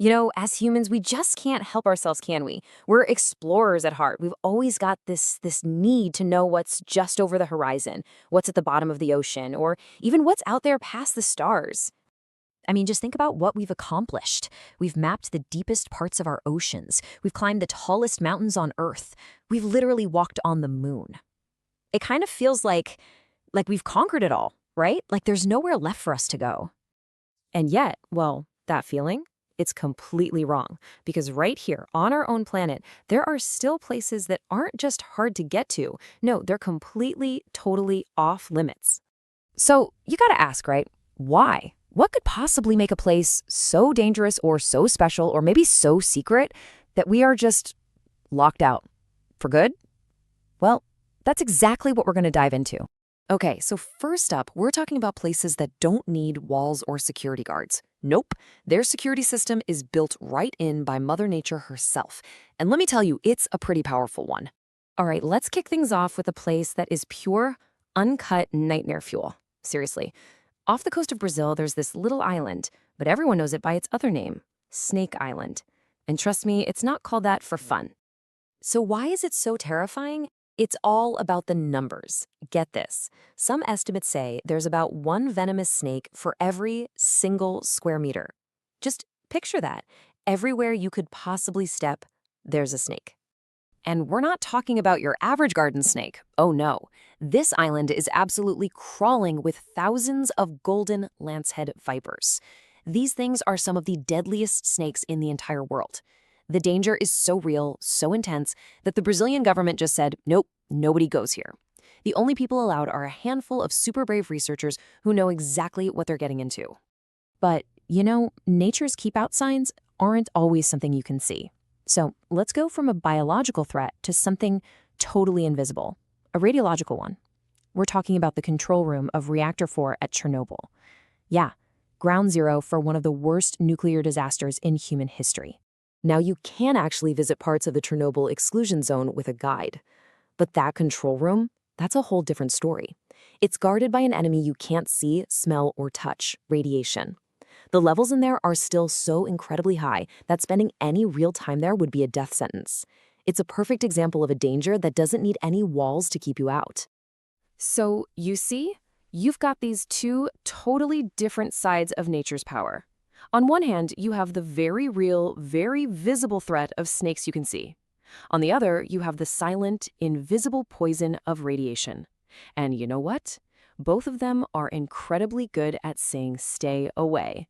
As humans, we just can't help ourselves, can we? We're explorers at heart. We've always got this need to know what's just over the horizon, what's at the bottom of the ocean, or even what's out there past the stars. I mean, just think about what we've accomplished. We've mapped the deepest parts of our oceans. We've climbed the tallest mountains on Earth. We've literally walked on the moon. It kind of feels like we've conquered it all, right? Like there's nowhere left for us to go. And yet, well, that feeling, it's completely wrong. Because right here on our own planet, there are still places that aren't just hard to get to. No, they're completely, totally off limits. So you gotta ask, right? Why? What could possibly make a place so dangerous or so special or maybe so secret that we are just locked out for good? Well, that's exactly what we're going to dive into. Okay, so first up, we're talking about places that don't need walls or security guards. Nope, their security system is built right in by Mother Nature herself. And let me tell you, it's a pretty powerful one. All right, let's kick things off with a place that is pure, uncut nightmare fuel. Seriously. Off the coast of Brazil, there's this little island, but everyone knows it by its other name, Snake Island. And trust me, it's not called that for fun. So why is it so terrifying? It's all about the numbers. Get this. Some estimates say there's about one venomous snake for every single square meter. Just picture that. Everywhere you could possibly step, there's a snake. And we're not talking about your average garden snake. Oh no. This island is absolutely crawling with thousands of golden lancehead vipers. These things are some of the deadliest snakes in the entire world. The danger is so real, so intense, that the Brazilian government just said, nope, nobody goes here. The only people allowed are a handful of super brave researchers who know exactly what they're getting into. But, nature's keep out signs aren't always something you can see. So let's go from a biological threat to something totally invisible, a radiological one. We're talking about the control room of Reactor 4 at Chernobyl. Yeah, ground zero for one of the worst nuclear disasters in human history. Now, you can actually visit parts of the Chernobyl exclusion zone with a guide. But that control room, that's a whole different story. It's guarded by an enemy you can't see, smell, or touch, radiation. The levels in there are still so incredibly high that spending any real time there would be a death sentence. It's a perfect example of a danger that doesn't need any walls to keep you out. So, you see, you've got these two totally different sides of nature's power. On one hand, you have the very real, very visible threat of snakes you can see. On the other, you have the silent, invisible poison of radiation. And you know what? Both of them are incredibly good at saying stay away.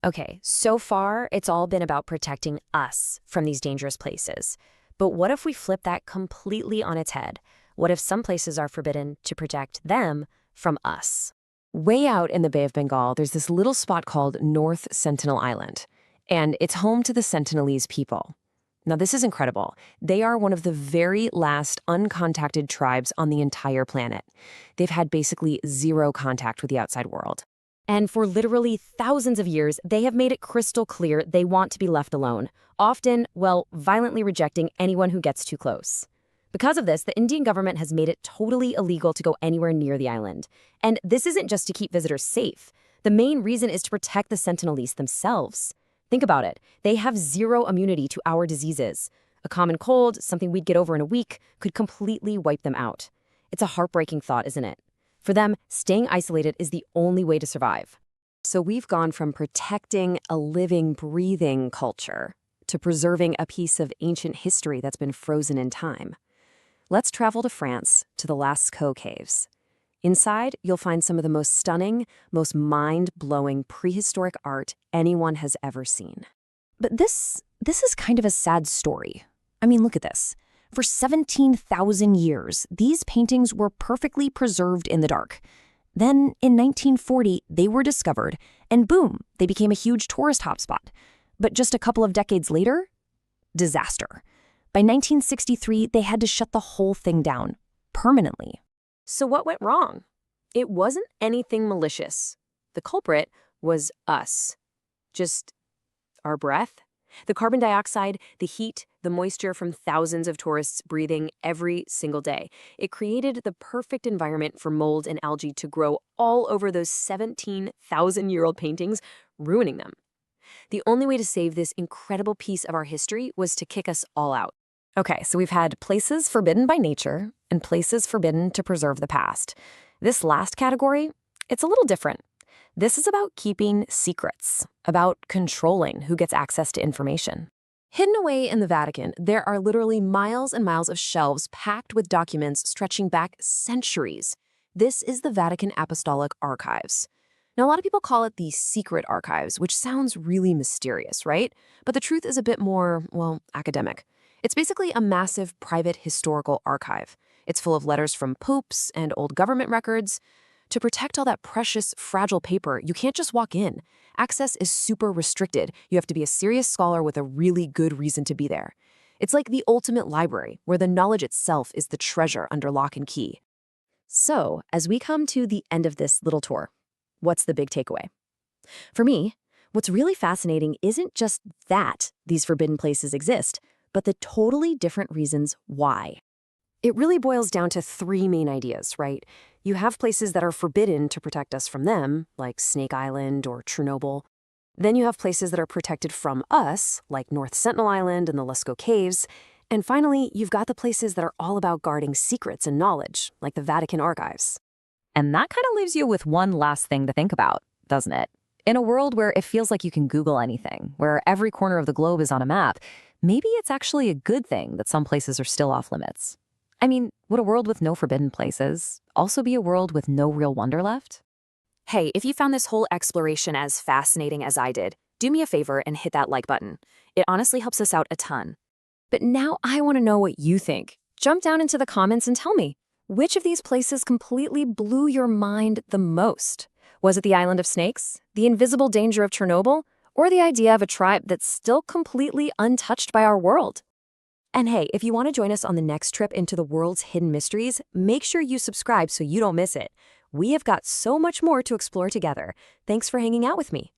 Okay, so far, it's all been about protecting us from these dangerous places. But what if we flip that completely on its head? What if some places are forbidden to protect them from us? Way out in the Bay of Bengal, there's this little spot called North Sentinel Island, and it's home to the Sentinelese people. Now, this is incredible. They are one of the very last uncontacted tribes on the entire planet. They've had basically zero contact with the outside world. And for literally thousands of years, they have made it crystal clear they want to be left alone, often, well, violently rejecting anyone who gets too close. Because of this, the Indian government has made it totally illegal to go anywhere near the island. And this isn't just to keep visitors safe. The main reason is to protect the Sentinelese themselves. Think about it. They have zero immunity to our diseases. A common cold, something we'd get over in a week, could completely wipe them out. It's a heartbreaking thought, isn't it? For them, staying isolated is the only way to survive. So we've gone from protecting a living, breathing culture to preserving a piece of ancient history that's been frozen in time. Let's travel to France, to the Lascaux Caves. Inside, you'll find some of the most stunning, most mind-blowing prehistoric art anyone has ever seen. But this is kind of a sad story. I mean, look at this. For 17,000 years, these paintings were perfectly preserved in the dark. Then, in 1940, they were discovered, and boom, they became a huge tourist hotspot. But just a couple of decades later, disaster. By 1963, they had to shut the whole thing down, permanently. So what went wrong? It wasn't anything malicious. The culprit was us. Just our breath. The carbon dioxide, the heat, the moisture from thousands of tourists breathing every single day. It created the perfect environment for mold and algae to grow all over those 17,000-year-old paintings, ruining them. The only way to save this incredible piece of our history was to kick us all out. Okay, so we've had places forbidden by nature and places forbidden to preserve the past. This last category, it's a little different. This is about keeping secrets, about controlling who gets access to information. Hidden away in the Vatican, there are literally miles and miles of shelves packed with documents stretching back centuries. This is the Vatican Apostolic Archives. Now, a lot of people call it the secret archives, which sounds really mysterious, right? But the truth is a bit more, well, academic. It's basically a massive private historical archive. It's full of letters from popes and old government records. To protect all that precious, fragile paper, you can't just walk in. Access is super restricted. You have to be a serious scholar with a really good reason to be there. It's like the ultimate library, where the knowledge itself is the treasure under lock and key. So, as we come to the end of this little tour, what's the big takeaway? For me, what's really fascinating isn't just that these forbidden places exist, but the totally different reasons why. It really boils down to three main ideas, right? You have places that are forbidden to protect us from them, like Snake Island or Chernobyl. Then you have places that are protected from us, like North Sentinel Island and the Lascaux Caves. And finally, you've got the places that are all about guarding secrets and knowledge, like the Vatican Archives. And that kind of leaves you with one last thing to think about, doesn't it? In a world where it feels like you can Google anything, where every corner of the globe is on a map, maybe it's actually a good thing that some places are still off limits. I mean, would a world with no forbidden places also be a world with no real wonder left? Hey, if you found this whole exploration as fascinating as I did, do me a favor and hit that like button. It honestly helps us out a ton. But now I want to know what you think. Jump down into the comments and tell me, which of these places completely blew your mind the most? Was it the Island of Snakes, the invisible danger of Chernobyl, or the idea of a tribe that's still completely untouched by our world? And hey, if you want to join us on the next trip into the world's hidden mysteries, make sure you subscribe so you don't miss it. We have got so much more to explore together. Thanks for hanging out with me.